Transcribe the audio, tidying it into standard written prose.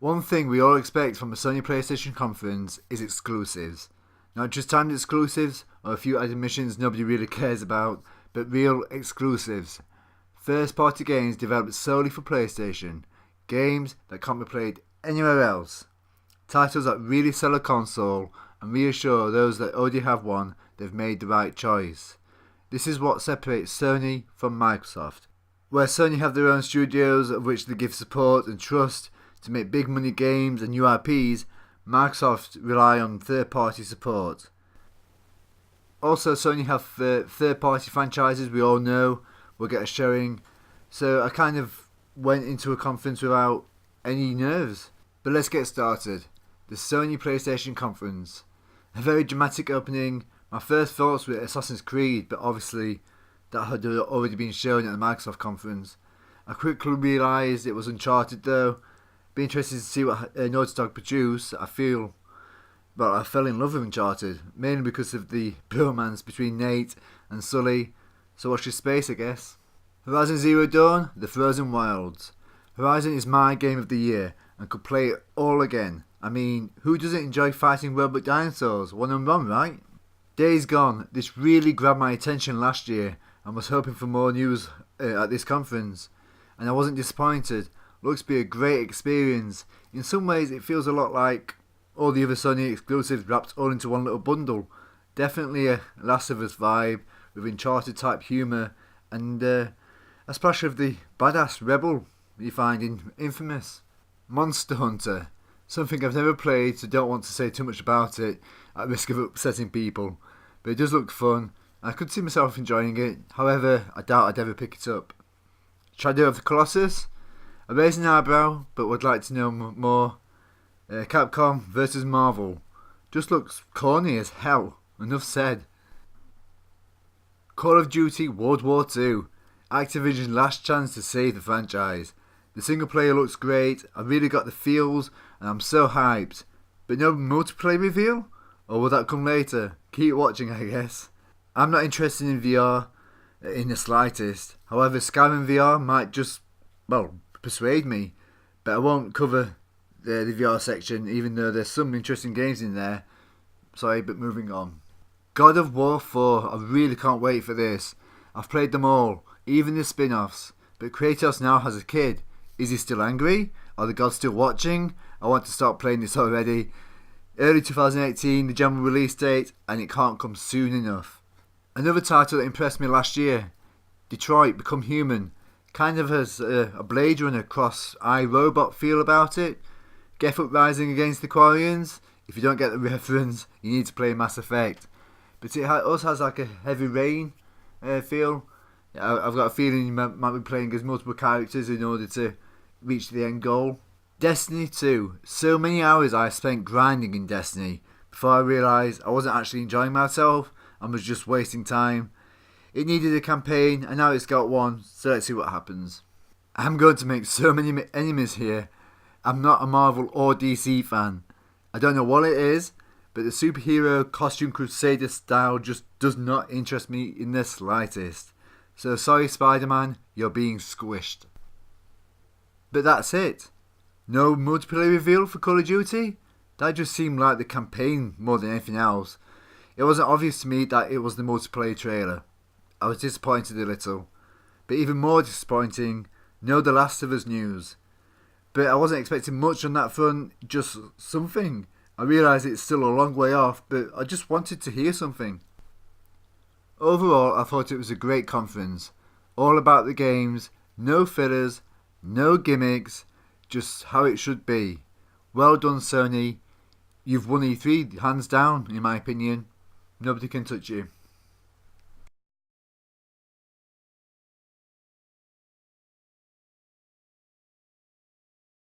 One thing we all expect from a Sony PlayStation conference is exclusives. Not just timed exclusives or a few added missions nobody really cares about, but real exclusives. First party games developed solely for PlayStation. Games that can't be played anywhere else. Titles that really sell a console and reassure those that already have one they've made the right choice. This is what separates Sony from Microsoft. Where Sony have their own studios of which they give support and trust to make big money games and new IPs, Microsoft rely on third party support. Also, Sony have third party franchises we all know will get a showing, so I kind of went into a conference without any nerves. But let's get started. The Sony PlayStation conference. A very dramatic opening. My first thoughts were Assassin's Creed, but obviously that had already been shown at the Microsoft conference. I quickly realised it was Uncharted though. Be interested to see what Naughty Dog produce. I fell in love with Uncharted, mainly because of the bromance between Nate and Sully, so watch your space I guess. Horizon Zero Dawn, The Frozen Wilds. Horizon is my game of the year and could play it all again. I mean, who doesn't enjoy fighting robot dinosaurs one-on-one, right? Days Gone, this really grabbed my attention last year and was hoping for more news at this conference, and I wasn't disappointed. Looks to be a great experience. In some ways it feels a lot like all the other Sony exclusives wrapped all into one little bundle. Definitely a Last of Us vibe with Uncharted type humour and a splash of the badass rebel you find in Infamous. Monster Hunter, something I've never played so don't want to say too much about it at risk of upsetting people, but it does look fun. I could see myself enjoying it, however I doubt I'd ever pick it up. Shadow of the Colossus, I raise an eyebrow but would like to know more. Capcom vs Marvel, just looks corny as hell, enough said. Call of Duty World War II, Activision's last chance to save the franchise. The single player looks great, I really got the feels and I'm so hyped. But no multiplayer reveal? Or will that come later? Keep watching I guess. I'm not interested in VR in the slightest, however Skyrim VR might just, persuade me, but I won't cover the VR section even though there's some interesting games in there. Sorry, but moving on. God of War 4, I really can't wait for this. I've played them all, even the spin-offs, but Kratos now has a kid. Is he still angry? Are the gods still watching? I want to start playing this already. Early 2018, the general release date, and it can't come soon enough. Another title that impressed me last year, Detroit Become Human. Kind of has a Blade Runner cross iRobot feel about it. Geth Uprising against the Quarians. If you don't get the reference, you need to play Mass Effect. But it also has like a Heavy Rain feel. I've got a feeling you might be playing as multiple characters in order to reach the end goal. Destiny 2. So many hours I spent grinding in Destiny before I realised I wasn't actually enjoying myself and was just wasting time. It needed a campaign and now it's got one, so let's see what happens. I'm going to make so many enemies here. I'm not a Marvel or DC fan. I don't know what it is, but the superhero costume crusader style just does not interest me in the slightest. So sorry Spider-Man, you're being squished. But that's it. No multiplayer reveal for Call of Duty? That just seemed like the campaign more than anything else. It wasn't obvious to me that it was the multiplayer trailer. I was disappointed a little. But even more disappointing, no The Last of Us news. But I wasn't expecting much on that front, just something. I realise it's still a long way off, but I just wanted to hear something. Overall, I thought it was a great conference. All about the games, no fillers, no gimmicks, just how it should be. Well done Sony, you've won E3 hands down in my opinion. Nobody can touch you.